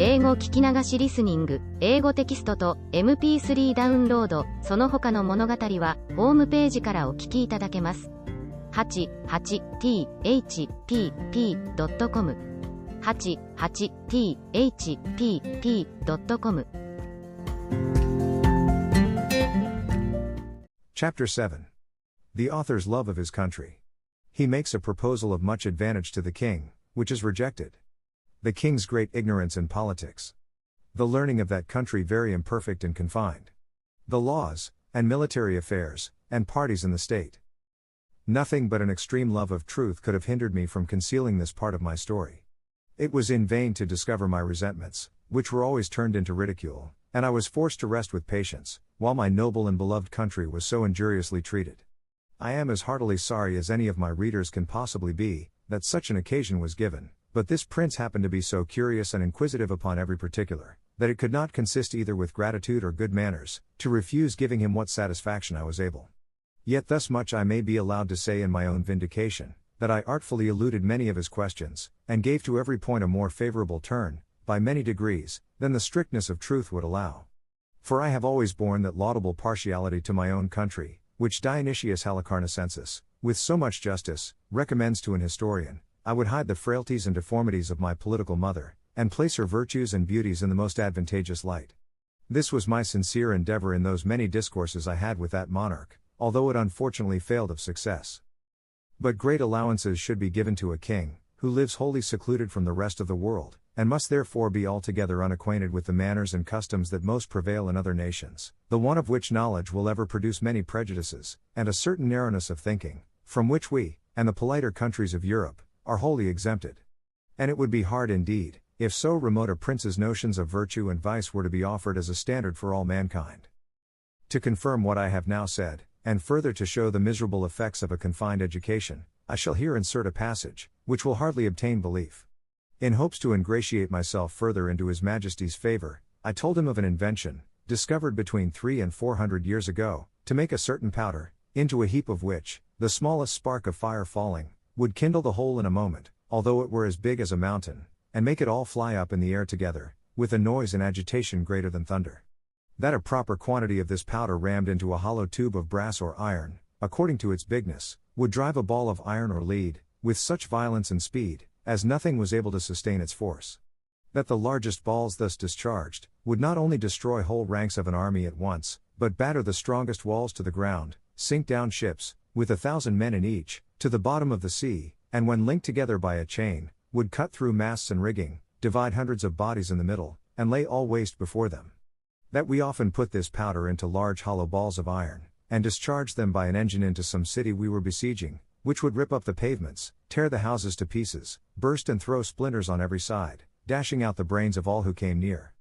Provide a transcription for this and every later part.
英語聞き流しリスニング、英語テキストと MP3 ダウンロード、その他の物語はホームページからお聞きいただけます。88thpp.com 88thpp.com Chapter 7. The author's love of his country. He makes a proposal of much advantage to the king, which is rejected. The king's great ignorance in politics. The learning of that country very imperfect and confined. The laws, and military affairs, and parties in the state. Nothing but an extreme love of truth could have hindered me from concealing this part of my story. It was in vain to discover my resentments, which were always turned into ridicule, and I was forced to rest with patience, while my noble and beloved country was so injuriously treated. I am as heartily sorry as any of my readers can possibly be, that such an occasion was given, but this prince happened to be so curious and inquisitive upon every particular, that it could not consist either with gratitude or good manners, to refuse giving him what satisfaction I was able. Yet thus much I may be allowed to say in my own vindication, that I artfully eluded many of his questions, and gave to every point a more favorable turn, by many degrees, than the strictness of truth would allow. For I have always borne that laudable partiality to my own country, which Dionysius Halicarnassensis, with so much justice, recommends to an historian. I would hide the frailties and deformities of my political mother, and place her virtues and beauties in the most advantageous light. This was my sincere endeavor in those many discourses I had with that monarch, although it unfortunately failed of success. But great allowances should be given to a king, who lives wholly secluded from the rest of the world, and must therefore be altogether unacquainted with the manners and customs that most prevail in other nations, the want of which knowledge will ever produce many prejudices, and a certain narrowness of thinking, from which we, and the politer countries of Europe, are wholly exempted. And it would be hard indeed, if so remote a prince's notions of virtue and vice were to be offered as a standard for all mankind. To confirm what I have now said, and further to show the miserable effects of a confined education, I shall here insert a passage, which will hardly obtain belief. In hopes to ingratiate myself further into His Majesty's favor, I told him of an invention, discovered between 300 and 400 years ago, to make a certain powder, into a heap of which, the smallest spark of fire falling, would kindle the whole in a moment, although it were as big as a mountain, and make it all fly up in the air together, with a noise and agitation greater than thunder. That a proper quantity of this powder rammed into a hollow tube of brass or iron, according to its bigness, would drive a ball of iron or lead, with such violence and speed, as nothing was able to sustain its force. That the largest balls thus discharged, would not only destroy whole ranks of an army at once, but batter the strongest walls to the ground, sink down ships, with 1,000 men in each, to the bottom of the sea, and when linked together by a chain, would cut through masts and rigging, divide hundreds of bodies in the middle, and lay all waste before them. That we often put this powder into large hollow balls of iron, and discharged them by an engine into some city we were besieging, which would rip up the pavements, tear the houses to pieces, burst and throw splinters on every side, dashing out the brains of all who came near.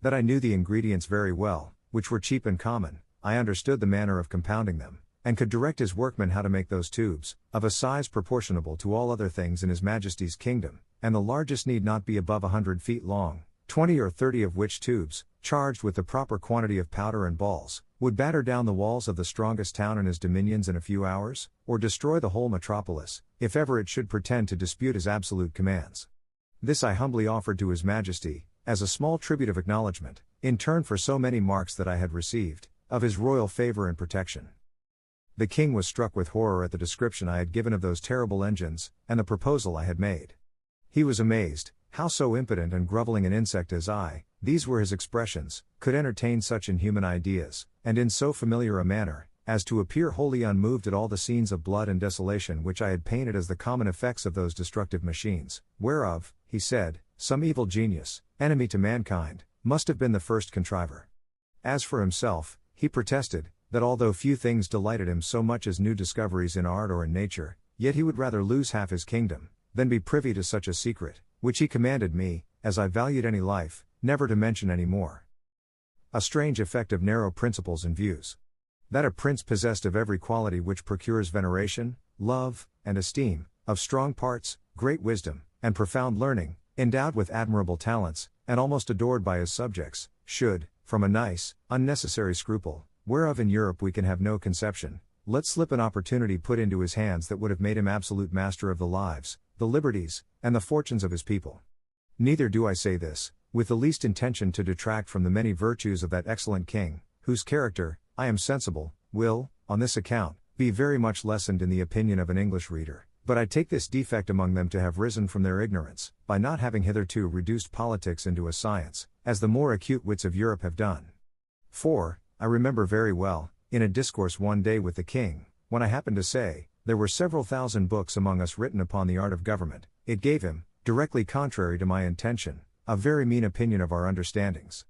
That I knew the ingredients very well, which were cheap and common, I understood the manner of compounding them, and could direct his workmen how to make those tubes, of a size proportionable to all other things in His Majesty's kingdom, and the largest need not be above 100 feet long, 20 or 30 of which tubes, charged with the proper quantity of powder and balls, would batter down the walls of the strongest town in his dominions in a few hours, or destroy the whole metropolis, if ever it should pretend to dispute his absolute commands. This I humbly offered to His Majesty, as a small tribute of acknowledgement, in turn for so many marks that I had received, of his royal favor and protection. The king was struck with horror at the description I had given of those terrible engines, and the proposal I had made. He was amazed, how so impotent and groveling an insect as I, these were his expressions, could entertain such inhuman ideas, and in so familiar a manner, as to appear wholly unmoved at all the scenes of blood and desolation which I had painted as the common effects of those destructive machines, whereof, he said, some evil genius, enemy to mankind, must have been the first contriver. As for himself, he protested, that although few things delighted him so much as new discoveries in art or in nature, yet he would rather lose half his kingdom, than be privy to such a secret, which he commanded me, as I valued any life, never to mention any more. A strange effect of narrow principles and views. That a prince possessed of every quality which procures veneration, love, and esteem, of strong parts, great wisdom, and profound learning, endowed with admirable talents, and almost adored by his subjects, should, from a nice, unnecessary scruple, whereof in Europe we can have no conception, let slip an opportunity put into his hands that would have made him absolute master of the lives, the liberties, and the fortunes of his people. Neither do I say this, with the least intention to detract from the many virtues of that excellent king, whose character, I am sensible, will, on this account, be very much lessened in the opinion of an English reader, but I take this defect among them to have risen from their ignorance, by not having hitherto reduced politics into a science, as the more acute wits of Europe have done. For, I remember very well, in a discourse one day with the king, when I happened to say, there were several thousand books among us written upon the art of government, it gave him, directly contrary to my intention, a very mean opinion of our understandings.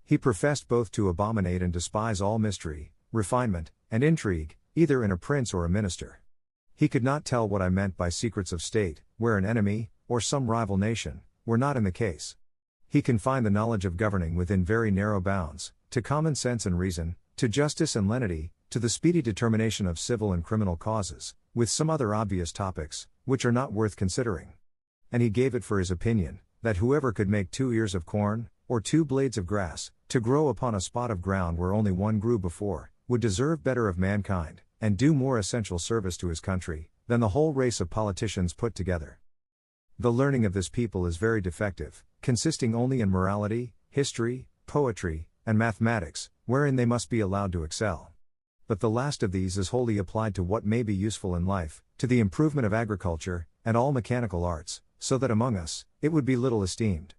He professed both to abominate and despise all mystery, refinement, and intrigue, either in a prince or a minister. He could not tell what I meant by secrets of state, where an enemy, or some rival nation, were not in the case. He confined the knowledge of governing within very narrow bounds, to common sense and reason, to justice and lenity, to the speedy determination of civil and criminal causes, with some other obvious topics, which are not worth considering. And he gave it for his opinion, that whoever could make 2 ears of corn, or 2 blades of grass, to grow upon a spot of ground where only one grew before, would deserve better of mankind, and do more essential service to his country, than the whole race of politicians put together. The learning of this people is very defective, consisting only in morality, history, poetry, and mathematics, wherein they must be allowed to excel. But the last of these is wholly applied to what may be useful in life, to the improvement of agriculture, and all mechanical arts, so that among us, it would be little esteemed.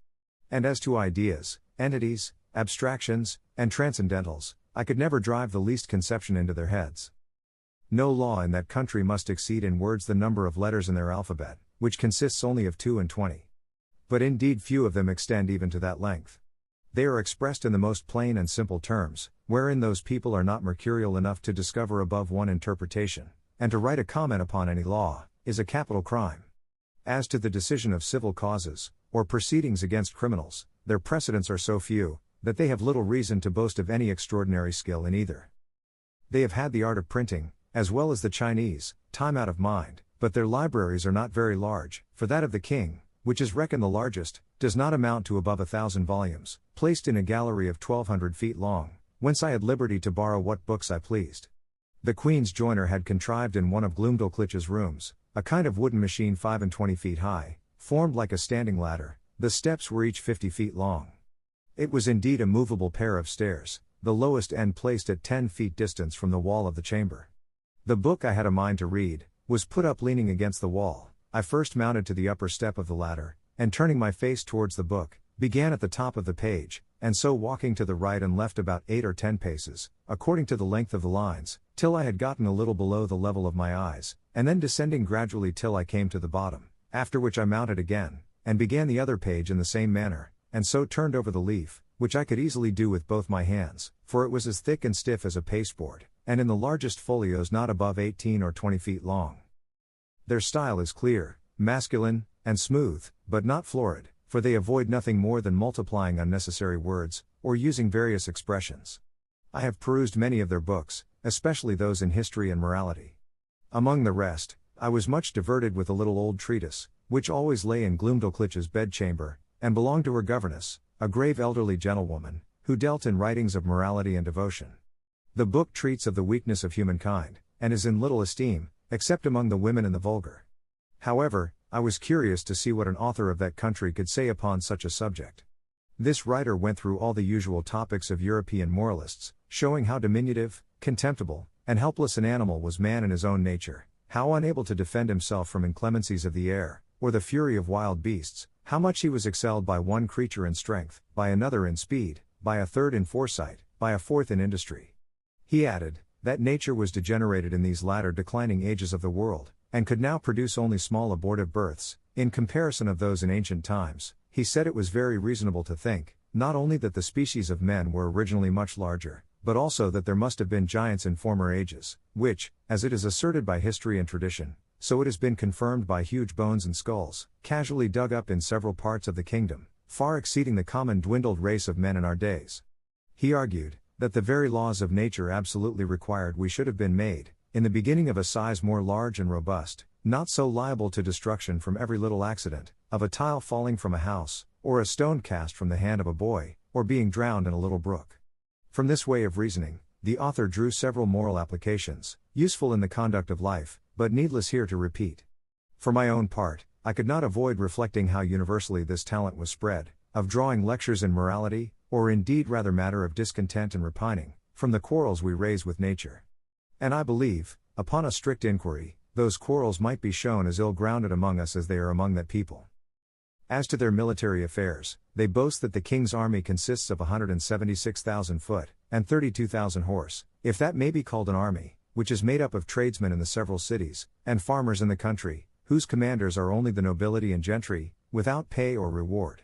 And as to ideas, entities, abstractions, and transcendentals, I could never drive the least conception into their heads. No law in that country must exceed in words the number of letters in their alphabet, which consists only of 22. But indeed few of them extend even to that length. They are expressed in the most plain and simple terms, wherein those people are not mercurial enough to discover above one interpretation, and to write a comment upon any law, is a capital crime. As to the decision of civil causes, or proceedings against criminals, their precedents are so few, that they have little reason to boast of any extraordinary skill in either. They have had the art of printing, as well as the Chinese, time out of mind, but their libraries are not very large, for that of the king, which is reckoned the largest, does not amount to above 1,000 volumes, placed in a gallery of 1,200 feet long, whence I had liberty to borrow what books I pleased. The Queen's joiner had contrived in one of Glumdalclitch's rooms, a kind of wooden machine 25 feet high, formed like a standing ladder, the steps were each 50 feet long. It was indeed a movable pair of stairs, the lowest end placed at 10 feet distance from the wall of the chamber. The book I had a mind to read, was put up leaning against the wall. I first mounted to the upper step of the ladder, and turning my face towards the book, began at the top of the page, and so walking to the right and left about 8 or 10 paces, according to the length of the lines, till I had gotten a little below the level of my eyes, and then descending gradually till I came to the bottom, after which I mounted again, and began the other page in the same manner, and so turned over the leaf, which I could easily do with both my hands, for it was as thick and stiff as a pasteboard, and in the largest folios not above 18 or 20 feet long. Their style is clear, masculine, and smooth, but not florid, for they avoid nothing more than multiplying unnecessary words, or using various expressions. I have perused many of their books, especially those in history and morality. Among the rest, I was much diverted with a little old treatise, which always lay in Glumdalclitch's bedchamber, and belonged to her governess, a grave elderly gentlewoman, who dealt in writings of morality and devotion. The book treats of the weakness of humankind, and is in little esteem, except among the women and the vulgar. However, I was curious to see what an author of that country could say upon such a subject. This writer went through all the usual topics of European moralists, showing how diminutive, contemptible, and helpless an animal was man in his own nature, how unable to defend himself from inclemencies of the air, or the fury of wild beasts, how much he was excelled by one creature in strength, by another in speed, by a third in foresight, by a fourth in industry. He added, that nature was degenerated in these latter declining ages of the world, and could now produce only small abortive births, in comparison of those in ancient times. He said it was very reasonable to think, not only that the species of men were originally much larger, but also that there must have been giants in former ages, which, as it is asserted by history and tradition, so it has been confirmed by huge bones and skulls, casually dug up in several parts of the kingdom, far exceeding the common dwindled race of men in our days. He argued, that the very laws of nature absolutely required we should have been made, in the beginning of a size more large and robust, not so liable to destruction from every little accident, of a tile falling from a house, or a stone cast from the hand of a boy, or being drowned in a little brook. From this way of reasoning, the author drew several moral applications, useful in the conduct of life, but needless here to repeat. For my own part, I could not avoid reflecting how universally this talent was spread, of drawing lectures in morality, or indeed rather matter of discontent and repining, from the quarrels we raise with nature. And I believe, upon a strict inquiry, those quarrels might be shown as ill-grounded among us as they are among that people. As to their military affairs, they boast that the king's army consists of 176,000 foot, and 32,000 horse, if that may be called an army, which is made up of tradesmen in the several cities, and farmers in the country, whose commanders are only the nobility and gentry, without pay or reward.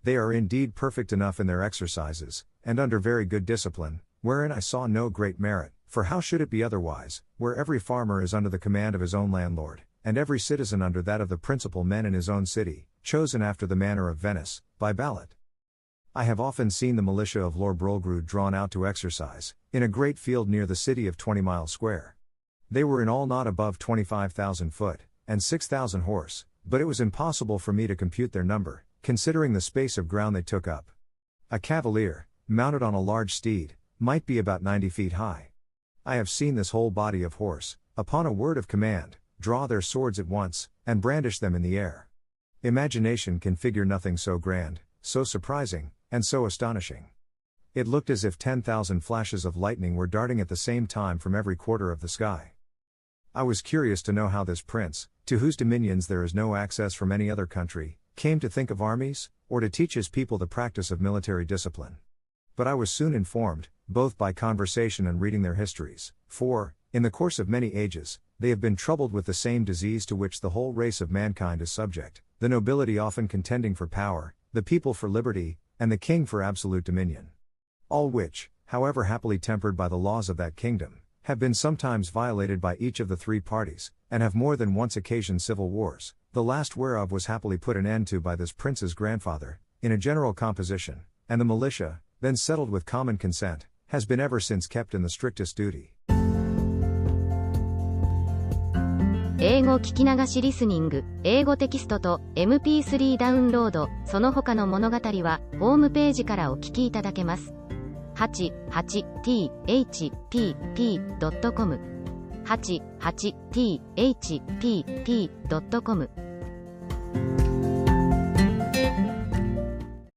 They are indeed perfect enough in their exercises, and under very good discipline, wherein I saw no great merit, for how should it be otherwise, where every farmer is under the command of his own landlord, and every citizen under that of the principal men in his own city, chosen after the manner of Venice, by ballot. I have often seen the militia of Lord Brulgrud drawn out to exercise, in a great field near the city of 20 miles square. They were in all not above 25,000 foot, and 6,000 horse, but it was impossible for me to compute their number, considering the space of ground they took up. A cavalier, mounted on a large steed, might be about 90 feet high. I have seen this whole body of horse, upon a word of command, draw their swords at once, and brandish them in the air. Imagination can figure nothing so grand, so surprising, and so astonishing. It looked as if 10,000 flashes of lightning were darting at the same time from every quarter of the sky. I was curious to know how this prince, to whose dominions there is no access from any other country, came to think of armies, or to teach his people the practice of military discipline. But I was soon informed, both by conversation and reading their histories, for, in the course of many ages, they have been troubled with the same disease to which the whole race of mankind is subject, the nobility often contending for power, the people for liberty, and the king for absolute dominion. All which, however happily tempered by the laws of that kingdom, have been sometimes violated by each of the three parties, and have more than once occasioned civil wars, the last whereof was happily put an end to by this prince's grandfather, in a general composition, and the militia, then settled with common consent, has been ever since kept in the strictest duty. 英語聞き流しリスニング、英語テキストと MP3 ダウンロード、その他の物語は、ホームページからお聞きいただけます。88thpp.com 88thpp.com